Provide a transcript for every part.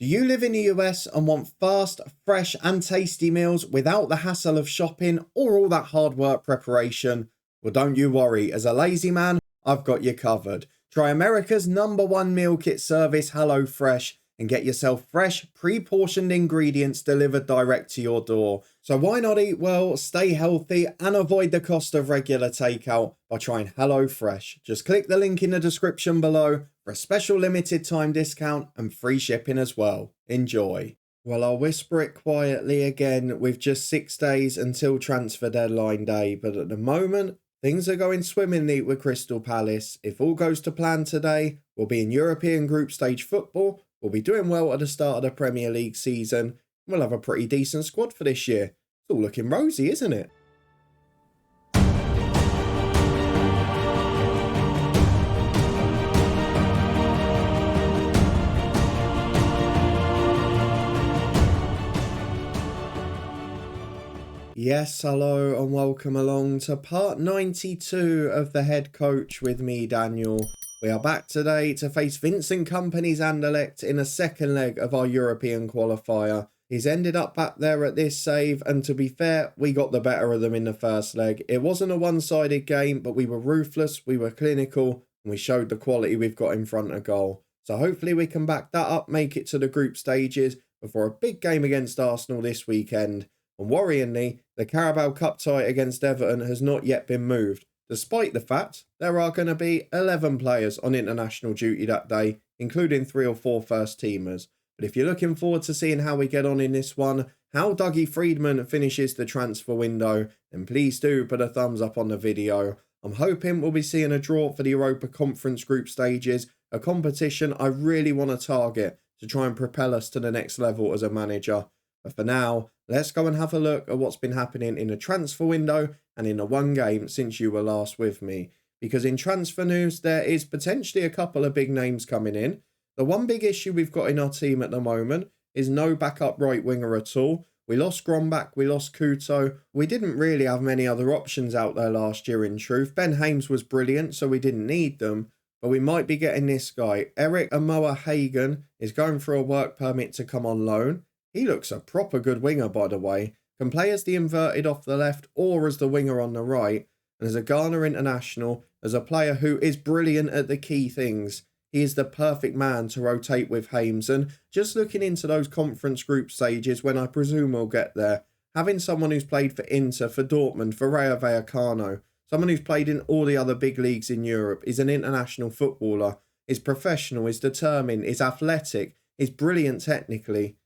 Do you live in the US and want fast, fresh and tasty meals without the hassle of shopping or all that hard work preparation? Well, don't you worry, as a lazy man, I've got you covered. Try America's #1 meal kit service, HelloFresh, and get yourself fresh, pre-portioned ingredients delivered direct to your door. So why not eat well, stay healthy, and avoid the cost of regular takeout by trying HelloFresh? Just click the link in the description below for a special limited time discount and free shipping as well. Enjoy. Well, I'll whisper it quietly again with just 6 days until transfer deadline day, but at the moment, things are going swimmingly with Crystal Palace. If all goes to plan today, we'll be in European group stage football, we'll be doing well at the start of the Premier League season, we'll have a pretty decent squad for this year. It's all looking rosy, isn't it? Yes, hello and welcome along to part 92 of the Head Coach with me, Daniel. We are back today to face Vincent Kompany's Anderlecht in a second leg of our European qualifier. He's ended up back there at this save, and to be fair, we got the better of them in the first leg. It wasn't a one-sided game, but we were ruthless, we were clinical, and we showed the quality we've got in front of goal. So hopefully we can back that up, make it to the group stages before a big game against Arsenal this weekend. And worryingly, the Carabao Cup tie against Everton has not yet been moved, despite the fact there are going to be 11 players on international duty that day, including 3 or 4 first-teamers. But if you're looking forward to seeing how we get on in this one, how Dougie Freedman finishes the transfer window, then please do put a thumbs up on the video. I'm hoping we'll be seeing a draw for the Europa Conference group stages, a competition I really want to target to try and propel us to the next level as a manager. But for now, let's go and have a look at what's been happening in the transfer window and in the one game since you were last with me. Because in transfer news, there is potentially a couple of big names coming in. The one big issue we've got in our team at the moment is no backup right winger at all. We lost Grombach, we lost Couto. We didn't really have many other options out there last year in truth. Ben Hames was brilliant, so we didn't need them. But we might be getting this guy. Eric Amoa Hagen is going for a work permit to come on loan. He looks a proper good winger, by the way. Can play as the inverted off the left or as the winger on the right. And as a Ghana international, as a player who is brilliant at the key things, he is the perfect man to rotate with Hames. And just looking into those conference group stages, when I presume we'll get there, having someone who's played for Inter, for Dortmund, for Rayo Vallecano, someone who's played in all the other big leagues in Europe, is an international footballer, is professional, is determined, is athletic, is brilliant technically.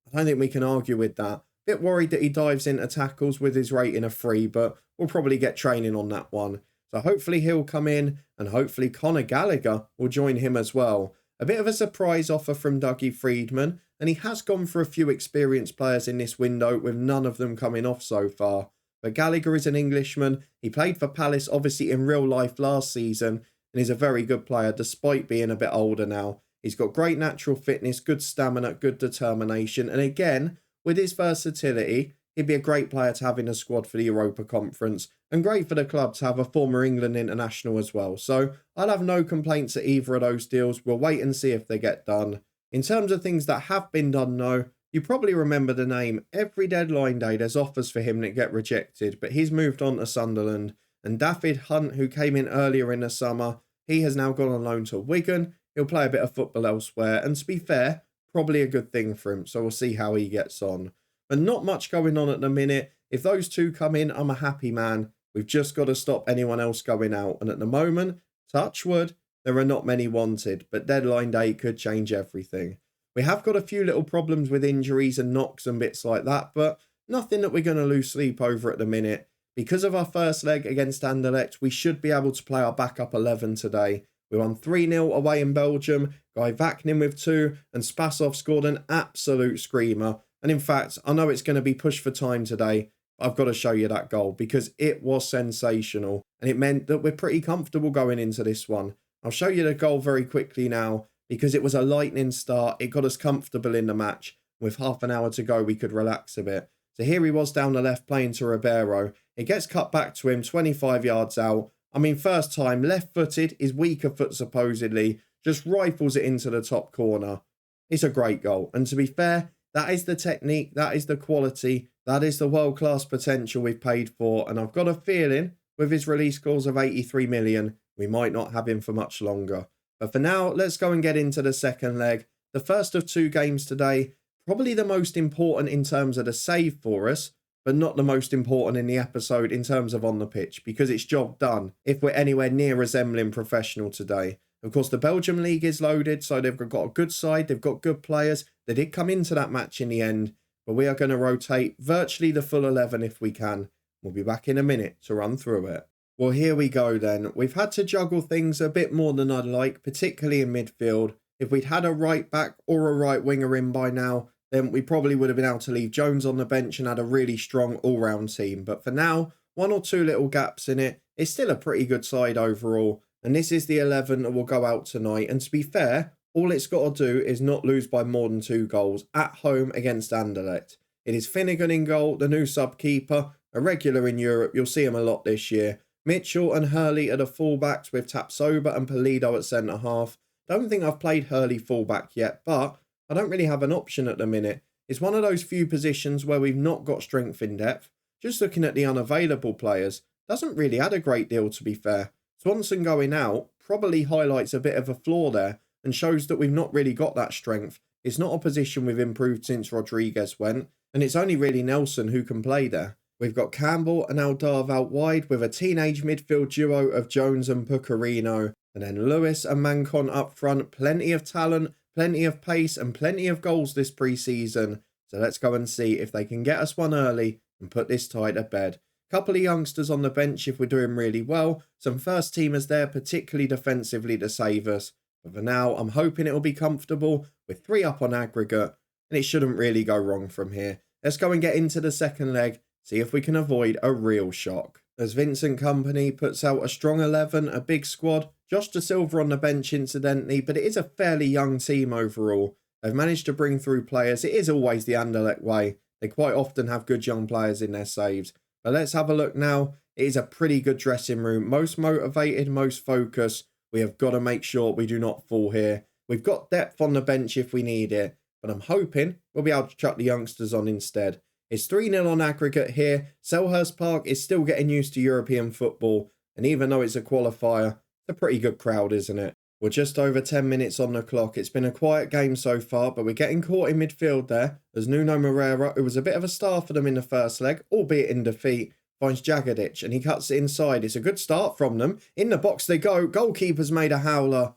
I don't think we can argue with that. Bit worried that he dives into tackles with his rating of 3, but we'll probably get training on that one. So hopefully he'll come in, and hopefully Conor Gallagher will join him as well. A bit of a surprise offer from Dougie Freedman, and he has gone for a few experienced players in this window, with none of them coming off so far. But Gallagher is an Englishman. He played for Palace obviously in real life last season, and is a very good player despite being a bit older now. He's got great natural fitness, good stamina, good determination. And again, with his versatility, he'd be a great player to have in a squad for the Europa Conference. And great for the club to have a former England international as well. So I'll have no complaints at either of those deals. We'll wait and see if they get done. In terms of things that have been done though, you probably remember the name. Every deadline day there's offers for him that get rejected. But he's moved on to Sunderland. And David Hunt, who came in earlier in the summer, he has now gone on loan to Wigan. He'll play a bit of football elsewhere, and to be fair, probably a good thing for him, so we'll see how he gets on. But not much going on at the minute. If those two come in, I'm a happy man. We've just got to stop anyone else going out, and at the moment, touch wood, there are not many wanted, but deadline day could change everything. We have got a few little problems with injuries and knocks and bits like that, but nothing that we're going to lose sleep over at the minute. Because of our first leg against Anderlecht, we should be able to play our backup 11 today. We won 3-0 away in Belgium, Guy Vaknin with 2, and Spasov scored an absolute screamer. And in fact, I know it's going to be pushed for time today, but I've got to show you that goal because it was sensational. And it meant that we're pretty comfortable going into this one. I'll show you the goal very quickly now because it was a lightning start. It got us comfortable in the match. With half an hour to go, we could relax a bit. So here he was down the left playing to Ribeiro. It gets cut back to him 25 yards out. I mean, first time, left-footed, his weaker foot supposedly, just rifles it into the top corner. It's a great goal. And to be fair, that is the technique, that is the quality, that is the world-class potential we've paid for. And I've got a feeling with his release clause of 83 million, we might not have him for much longer. But for now, let's go and get into the second leg. The first of 2 games today, probably the most important in terms of the save for us, but not the most important in the episode in terms of on the pitch, because it's job done if we're anywhere near resembling professional today. Of course, the Belgium League is loaded, so they've got a good side, they've got good players. They did come into that match in the end, but we are going to rotate virtually the full 11 if we can. We'll be back in a minute to run through it. Well, here we go then. We've had to juggle things a bit more than I'd like, particularly in midfield. If we'd had a right back or a right winger in by now, then we probably would have been able to leave Jones on the bench and had a really strong all-round team. But for now, 1 or 2 little gaps in it. It's still a pretty good side overall. And this is the 11 that will go out tonight. And to be fair, all it's got to do is not lose by more than 2 goals at home against Anderlecht. It is Finnegan in goal, the new sub-keeper, a regular in Europe. You'll see him a lot this year. Mitchell and Hurley are the fullbacks with Tapsoba and Pulido at centre-half. Don't think I've played Hurley fullback yet, but I don't really have an option at the minute. It's one of those few positions where we've not got strength in depth. Just looking at the unavailable players, doesn't really add a great deal to be fair. Swanson going out probably highlights a bit of a flaw there and shows that we've not really got that strength. It's not a position we've improved since Rodriguez went, and it's only really Nelson who can play there. We've got Campbell and Aldarve out wide with a teenage midfield duo of Jones and Pucarino, and then Lewis and Mancon up front. Plenty of talent, plenty of pace and plenty of goals this pre-season. So let's go and see if they can get us one early and put this tie to bed. Couple of youngsters on the bench if we're doing really well. Some first teamers there, particularly defensively to save us. But for now, I'm hoping it'll be comfortable with 3 up on aggregate. And it shouldn't really go wrong from here. Let's go and get into the second leg. See if we can avoid a real shock. As Vincent Kompany puts out a strong 11, a big squad. Josh De Silva on the bench incidentally, but it is a fairly young team overall. They've managed to bring through players. It is always the Anderlecht way. They quite often have good young players in their saves. But let's have a look now. It is a pretty good dressing room. Most motivated, most focused. We have got to make sure we do not fall here. We've got depth on the bench if we need it. But I'm hoping we'll be able to chuck the youngsters on instead. It's 3-0 on aggregate here. Selhurst Park is still getting used to European football. And even though it's a qualifier, it's a pretty good crowd, isn't it? We're just over 10 minutes on the clock. It's been a quiet game so far, but we're getting caught in midfield there as Nuno Moreira, who was a bit of a star for them in the first leg, albeit in defeat, finds Jagadic and he cuts it inside. It's a good start from them. In the box they go. Goalkeeper's made a howler.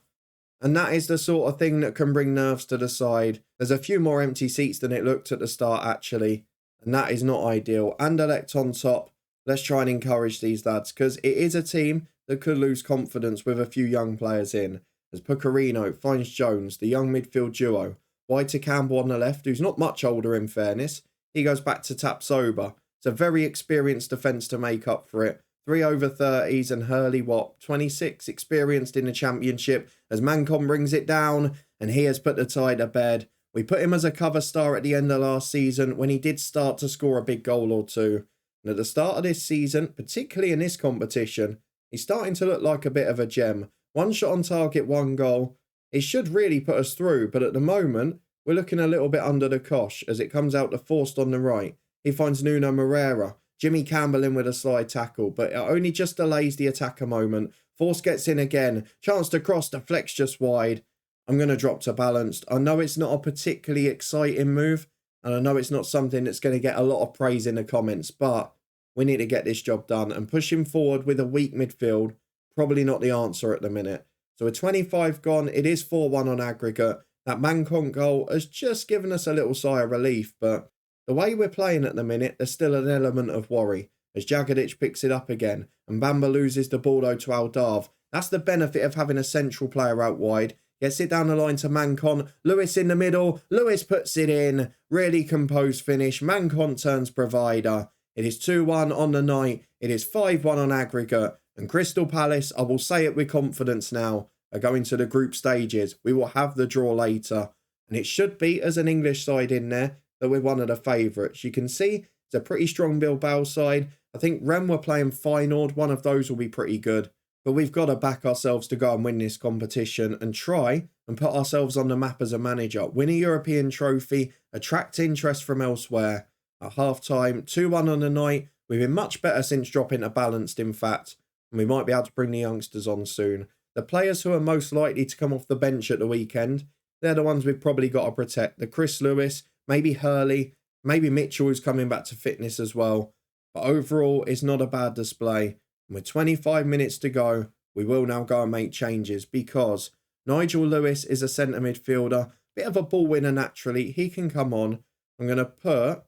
And that is the sort of thing that can bring nerves to the side. There's a few more empty seats than it looked at the start, actually. And that is not ideal. Anderlecht on top. Let's try and encourage these lads because it is a team that could lose confidence with a few young players in. As Pucarino finds Jones, the young midfield duo. Wide to Campbell on the left, who's not much older in fairness. He goes back to Tapsoba. It's a very experienced defence to make up for it. 3 over 30s and Hurley, 26, experienced in the championship. As Mancon brings it down and he has put the tie to bed. We put him as a cover star at the end of last season when he did start to score a big goal or two. And at the start of this season, particularly in this competition, he's starting to look like a bit of a gem. 1 shot on target, 1 goal. It should really put us through, but at the moment, we're looking a little bit under the cosh as it comes out to Forst on the right. He finds Nuno Moreira. Jimmy Campbell in with a slide tackle, but it only just delays the attack a moment. Forst gets in again. Chance to cross, deflects just wide. I'm going to drop to balanced. I know it's not a particularly exciting move, and I know it's not something that's going to get a lot of praise in the comments, but we need to get this job done. And pushing forward with a weak midfield, probably not the answer at the minute. So with 25 gone, it is 4-1 on aggregate. That Mancon goal has just given us a little sigh of relief, but the way we're playing at the minute, there's still an element of worry. As Jagadic picks it up again, and Bamba loses the ball though to Aldarve. That's the benefit of having a central player out wide. Gets it down the line to Mancon. Lewis in the middle. Lewis puts it in. Really composed finish. Mancon turns provider. It is 2-1 on the night. It is 5-1 on aggregate. And Crystal Palace, I will say it with confidence now, are going to the group stages. We will have the draw later. And it should be, as an English side in there, that we're one of the favourites. You can see it's a pretty strong Bilbao side. I think Rennes were playing Feyenoord. One of those will be pretty good. But we've got to back ourselves to go and win this competition and try and put ourselves on the map as a manager. Win a European trophy, attract interest from elsewhere. At half-time, 2-1 on the night. We've been much better since dropping to balanced, in fact, and we might be able to bring the youngsters on soon. The players who are most likely to come off the bench at the weekend, they're the ones we've probably got to protect. The Chris Lewis, maybe Hurley, maybe Mitchell, who's coming back to fitness as well. But overall, it's not a bad display. And with 25 minutes to go, we will now go and make changes because Nigel Lewis is a centre midfielder, bit of a ball winner naturally. He can come on. I'm going to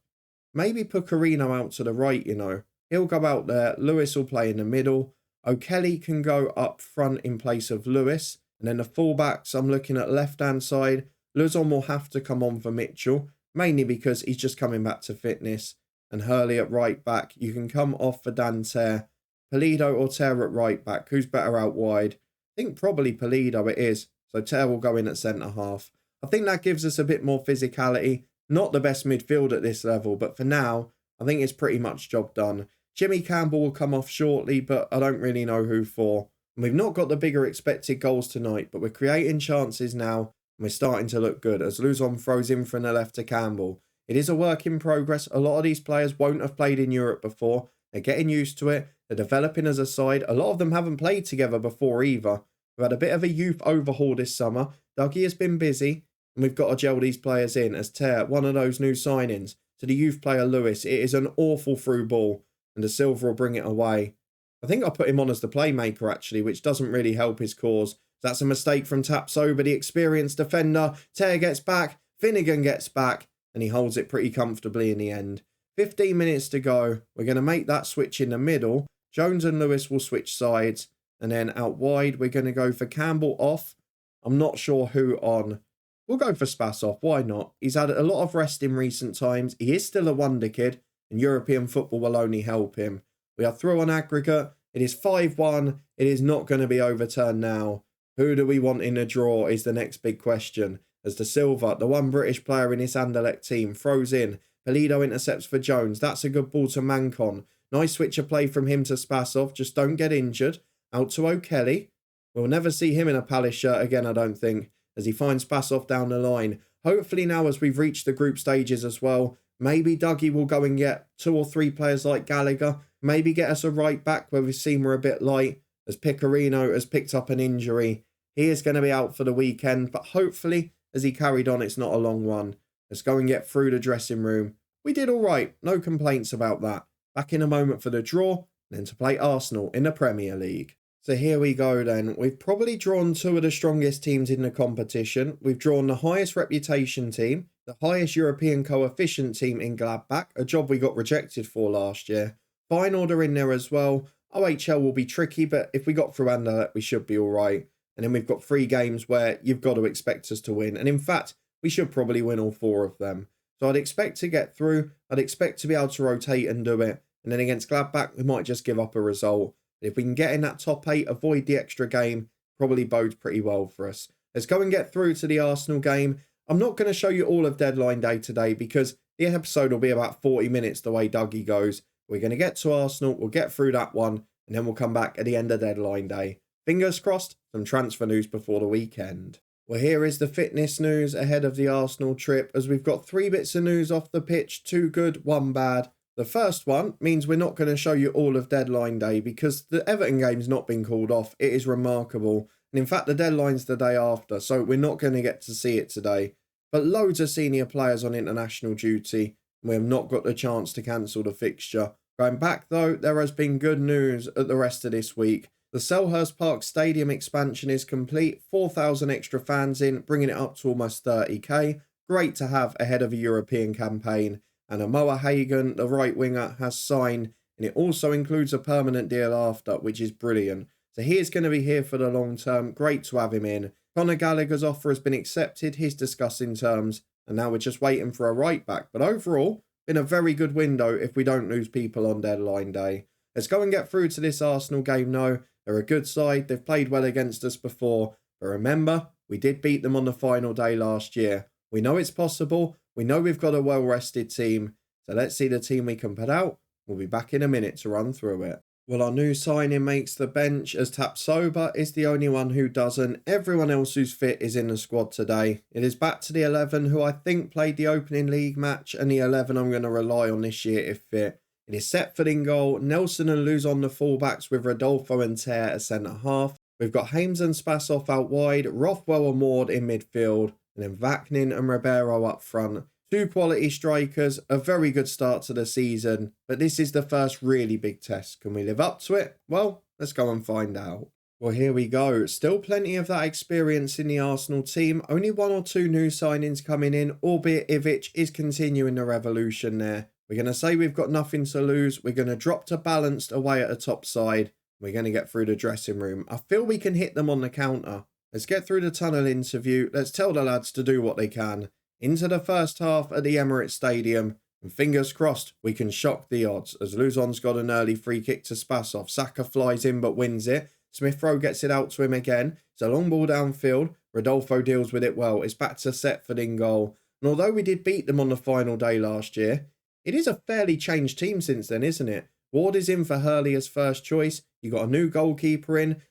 maybe put Carino out to the right, you know. He'll go out there. Lewis will play in the middle. O'Kelly can go up front in place of Lewis. And then the fullbacks, I'm looking at left-hand side. Luzon will have to come on for Mitchell, mainly because he's just coming back to fitness. And Hurley at right back. You can come off for Dan Ter. Pulido or Ter at right back. Who's better out wide? I think probably Pulido it is. So Ter will go in at centre-half. I think that gives us a bit more physicality. Not the best midfield at this level, but for now, I think it's pretty much job done. Jimmy Campbell will come off shortly, but I don't really know who for. And we've not got the bigger expected goals tonight, but we're creating chances now, and we're starting to look good as Luzon throws in from the left to Campbell. It is a work in progress. A lot of these players won't have played in Europe before. They're getting used to it. They're developing as a side. A lot of them haven't played together before either. We've had a bit of a youth overhaul this summer. Dougie has been busy, and we've got to gel these players in as Ter, one of those new signings. To the youth player Lewis, it is an awful through ball, and the Silver will bring it away. I think I put him on as the playmaker actually, which doesn't really help his cause. That's a mistake from Tapsoba, the experienced defender. Ter gets back, Finnegan gets back, and he holds it pretty comfortably in the end. 15 minutes to go. We're going to make that switch in the middle. Jones and Lewis will switch sides, and then out wide, we're going to go for Campbell off. I'm not sure who on. We'll go for Spasov. Why not? He's had a lot of rest in recent times. He is still a wonder kid, and European football will only help him. We are through on aggregate. It is 5-1. It is not going to be overturned now. Who do we want in a draw is the next big question. As the Silver, the one British player in this Anderlecht team, throws in. Pulido intercepts for Jones. That's a good ball to Mancon. Nice switch of play from him to Spasov. Just don't get injured. Out to O'Kelly. We'll never see him in a Palace shirt again, I don't think, as he finds Spasov down the line. Hopefully now as we've reached the group stages as well, maybe Dougie will go and get 2 or 3 players like Gallagher. Maybe get us a right back where we've seen we're a bit light, as Picarino has picked up an injury. He is going to be out for the weekend, but hopefully, as he carried on, it's not a long one. Let's go and get through the dressing room. We did all right. No complaints about that. Back in a moment for the draw, then to play Arsenal in the Premier League. So here we go then. We've probably drawn 2 of the strongest teams in the competition. We've drawn the highest reputation team, the highest European coefficient team in Gladbach, a job we got rejected for last year. Feyenoord are in there as well. OHL will be tricky, but if we got through Anderlecht, we should be all right. And then we've got 3 games where you've got to expect us to win. And in fact, we should probably win all 4 of them. So I'd expect to get through. I'd expect to be able to rotate and do it. And then against Gladbach, we might just give up a result. But if we can get in that top 8, avoid the extra game, probably bodes pretty well for us. Let's go and get through to the Arsenal game. I'm not going to show you all of deadline day today because the episode will be about 40 minutes the way Dougie goes. We're going to get to Arsenal, we'll get through that one, and then we'll come back at the end of deadline day. Fingers crossed, some transfer news before the weekend. Well, here is the fitness news ahead of the Arsenal trip, as we've got 3 bits of news off the pitch, 2 good, 1 bad. The first one means we're not going to show you all of deadline day because the Everton game's not been called off. It is remarkable. And in fact, the deadline's the day after, so we're not going to get to see it today. But loads of senior players on international duty, and we have not got the chance to cancel the fixture. Going back though, there has been good news at the rest of this week. The Selhurst Park Stadium expansion is complete, 4,000 extra fans in, bringing it up to almost 30k. Great to have ahead of a European campaign. And Amoa Hagen, the right winger, has signed, and it also includes a permanent deal after, which is brilliant. So he is going to be here for the long term. Great to have him in. Conor Gallagher's offer has been accepted. He's discussing terms, and now we're just waiting for a right back. But overall, been a very good window if we don't lose people on deadline day. Let's go and get through to this Arsenal game now. They're a good side. They've played well against us before. But remember, we did beat them on the final day last year. We know it's possible. We know we've got a well-rested team. So let's see the team we can put out. We'll be back in a minute to run through it. Well, our new signing makes the bench as Tapsoba is the only one who doesn't. Everyone else who's fit is in the squad today. It is back to the 11 who I think played the opening league match and the 11 I'm going to rely on this year if fit. It is Setford in goal, Nelson and Luz on the fullbacks with Rodolfo and Ter as centre half. We've got Hames and Spasov out wide, Rothwell and Ward in midfield, and then Vaknin and Ribeiro up front. Two quality strikers, a very good start to the season, but this is the first really big test. Can we live up to it? Well, let's go and find out. Well, here we go. Still plenty of that experience in the Arsenal team. Only one or two new signings coming in, albeit Ivic is continuing the revolution there. We're going to say we've got nothing to lose. We're going to drop to balanced away at the top side. We're going to get through the dressing room. I feel we can hit them on the counter. Let's get through the tunnel interview. Let's tell the lads to do what they can. Into the first half at the Emirates Stadium, and fingers crossed we can shock the odds as Luzon's got an early free kick to Spasov. Saka flies in but wins it. Smith-Rowe gets it out to him again. It's a long ball downfield. Rodolfo deals with it well. It's back to Setford in goal. And although we did beat them on the final day last year, it is a fairly changed team since then, isn't it? Ward is in for Hurley as first choice. You've got a new goalkeeper in.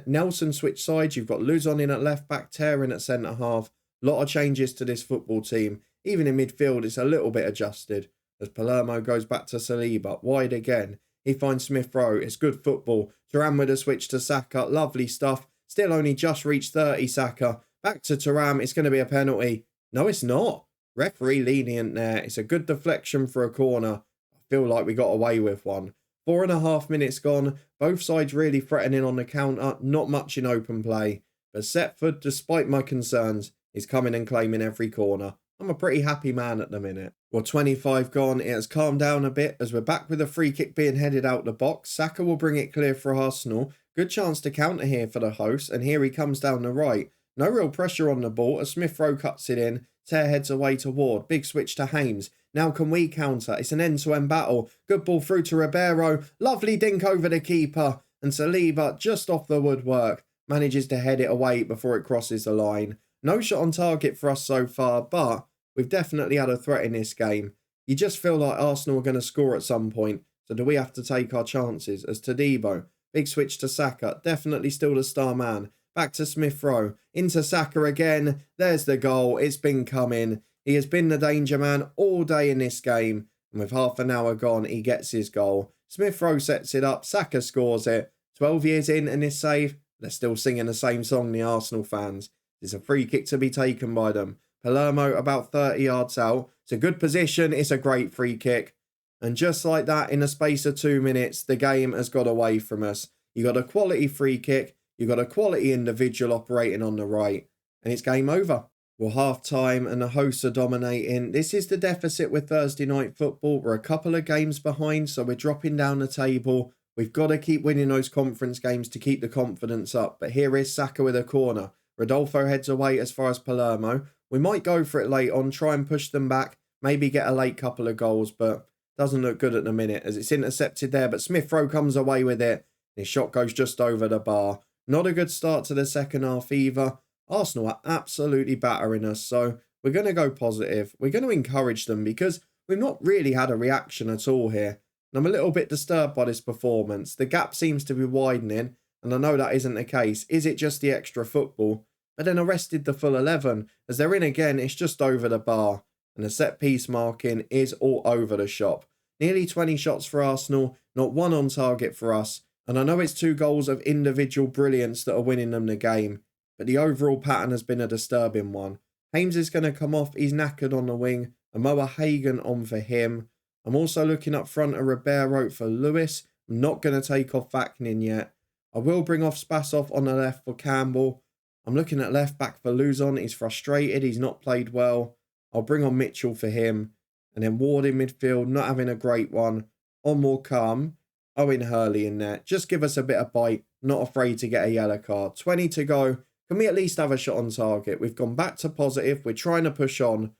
Nelson switched sides. You've got Luzon in at left back, Ter in at centre half. Lot of changes to this football team. Even in midfield, it's a little bit adjusted. As Palermo goes back to Saliba, wide again. He finds Smith-Rowe. It's good football. Thuram with a switch to Saka. Lovely stuff. Still only just reached 30, Saka. Back to Thuram. It's going to be a penalty. No, it's not. Referee lenient there. It's a good deflection for a corner. I feel like we got away with one. 4.5 minutes gone. Both sides really threatening on the counter. Not much in open play. But Setford, despite my concerns, is coming and claiming every corner. I'm a pretty happy man at the minute. Well, 25 gone. It has calmed down a bit as we're back with a free kick being headed out the box. Saka will bring it clear for Arsenal. Good chance to counter here for the host. And here he comes down the right. No real pressure on the ball as Smith-Rowe cuts it in. Ter heads away to Ward. Big switch to Hames. Now can we counter? It's an end-to-end battle. Good ball through to Ribeiro. Lovely dink over the keeper. And Saliba, just off the woodwork, manages to head it away before it crosses the line. No shot on target for us so far, but we've definitely had a threat in this game. You just feel like Arsenal are going to score at some point, so do we have to take our chances? As Todibo, big switch to Saka, definitely still the star man. Back to Smith-Rowe, into Saka again. There's the goal, it's been coming. He has been the danger man all day in this game, and with half an hour gone, he gets his goal. Smith-Rowe sets it up, Saka scores it. 12 years in this save, they're still singing the same song, the Arsenal fans. It's a free kick to be taken by them. Palermo about 30 yards out. It's a good position. It's a great free kick. And just like that, in the space of 2 minutes, the game has got away from us. You got a quality free kick. You got a quality individual operating on the right. And it's game over. Well, half time and the hosts are dominating. This is the deficit with Thursday night football. We're a couple of games behind, so we're dropping down the table. We've got to keep winning those conference games to keep the confidence up. But here is Saka with a corner. Rodolfo heads away as far as Palermo. We might go for it late on, try and push them back, maybe get a late couple of goals, but doesn't look good at the minute as it's intercepted there. But Smith-Rowe comes away with it. His shot goes just over the bar. Not a good start to the second half either. Arsenal are absolutely battering us, so we're going to go positive. We're going to encourage them because we've not really had a reaction at all here. And I'm a little bit disturbed by this performance. The gap seems to be widening. And I know that isn't the case. Is it just the extra football? But then arrested the full 11. As they're in again, it's just over the bar. And the set-piece marking is all over the shop. Nearly 20 shots for Arsenal, not one on target for us. And I know it's 2 goals of individual brilliance that are winning them the game. But the overall pattern has been a disturbing one. Hames is going to come off. He's knackered on the wing. Amoa Hagen on for him. I'm also looking up front at Ribeiro for Lewis. I'm not going to take off Vaknin yet. I will bring off Spasov on the left for Campbell. I'm looking at left back for Luzon. He's frustrated. He's not played well. I'll bring on Mitchell for him. And then Ward in midfield, not having a great one. On will come. Owen Hurley in there. Just give us a bit of bite. Not afraid to get a yellow card. 20 to go. Can we at least have a shot on target? We've gone back to positive. We're trying to push on.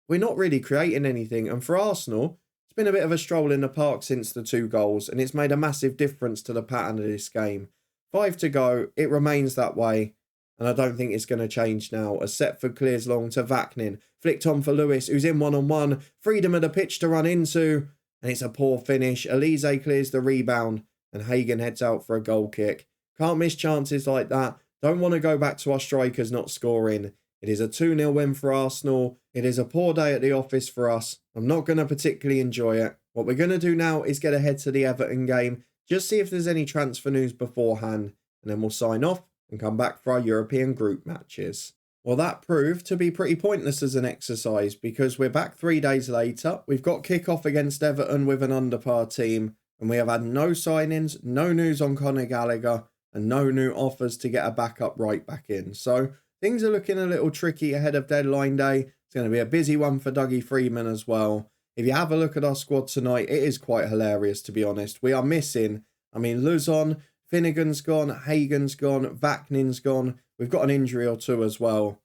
We're not really creating anything. And for Arsenal, it's been a bit of a stroll in the park since the 2 goals. And it's made a massive difference to the pattern of this game. 5 to go. It remains that way. And I don't think it's going to change now. As Setford clears long to Vaknin. Flicked on for Lewis, who's in one-on-one. Freedom of the pitch to run into. And it's a poor finish. Elise clears the rebound. and Hagen heads out for a goal kick. Can't miss chances like that. Don't want to go back to our strikers not scoring. It is a 2-0 win for Arsenal. It is a poor day at the office for us. I'm not going to particularly enjoy it. What we're going to do now is get ahead to the Everton game, just see if there's any transfer news beforehand, and then we'll sign off and come back for our European group matches. Well, that proved to be pretty pointless as an exercise because we're back 3 days later. We've got kick-off against Everton with an underpar team, and we have had no signings, no news on Conor Gallagher, and no new offers to get a backup right back in. So things are looking a little tricky ahead of deadline day. It's going to be a busy one for Dougie Freeman as well. If you have a look at our squad tonight, it is quite hilarious, to be honest. We are missing, Luzon, Finnegan's gone, Hagen's gone, Vaknin's gone. We've got an injury or two as well.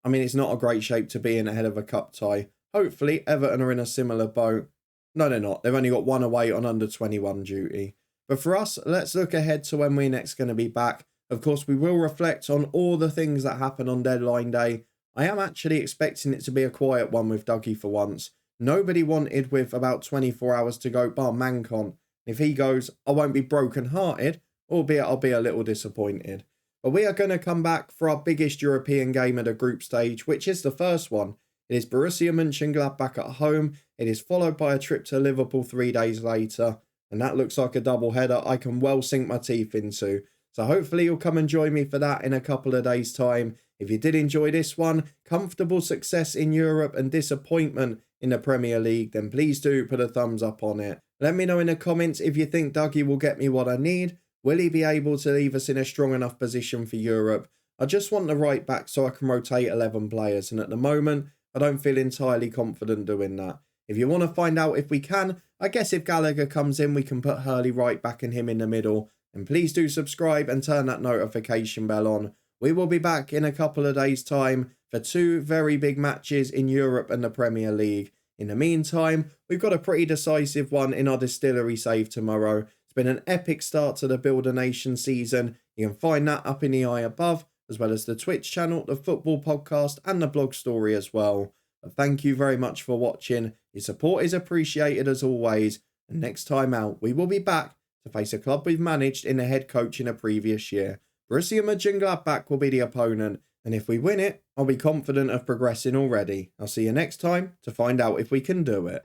It's not a great shape to be in ahead of a cup tie. Hopefully, Everton are in a similar boat. No, they're not. They've only got one away on under 21 duty. But for us, let's look ahead to when we're next going to be back. Of course, we will reflect on all the things that happen on deadline day. I am actually expecting it to be a quiet one with Dougie for once. Nobody wanted with about 24 hours to go, bar Mancon. If he goes, I won't be broken-hearted, albeit I'll be a little disappointed. But we are going to come back for our biggest European game at a group stage, which is the first one. It is Borussia Mönchengladbach at home. It is followed by a trip to Liverpool 3 days later. And that looks like a double header I can well sink my teeth into. So hopefully you'll come and join me for that in a couple of days' time. If you did enjoy this one, comfortable success in Europe and disappointment in the Premier League, then please do put a thumbs up on it. Let me know in the comments if you think Dougie will get me what I need. Will he be able to leave us in a strong enough position for Europe? I just want the right back so I can rotate 11 players, and at the moment, I don't feel entirely confident doing that. If you want to find out if we can, I guess if Gallagher comes in, we can put Hurley right back and him in the middle. And please do subscribe and turn that notification bell on. We will be back in a couple of days' time for 2 very big matches in Europe and the Premier League. In the meantime, we've got a pretty decisive one in our distillery save tomorrow. It's been an epic start to the Build a Nation season. You can find that up in the eye above, as well as the Twitch channel, the football podcast, and the blog story as well. But thank you very much for watching. Your support is appreciated as always. And next time out, we will be back to face a club we've managed in the head coach in a previous year. Borussia Mönchengladbach will be the opponent, and if we win it, I'll be confident of progressing already. I'll see you next time to find out if we can do it.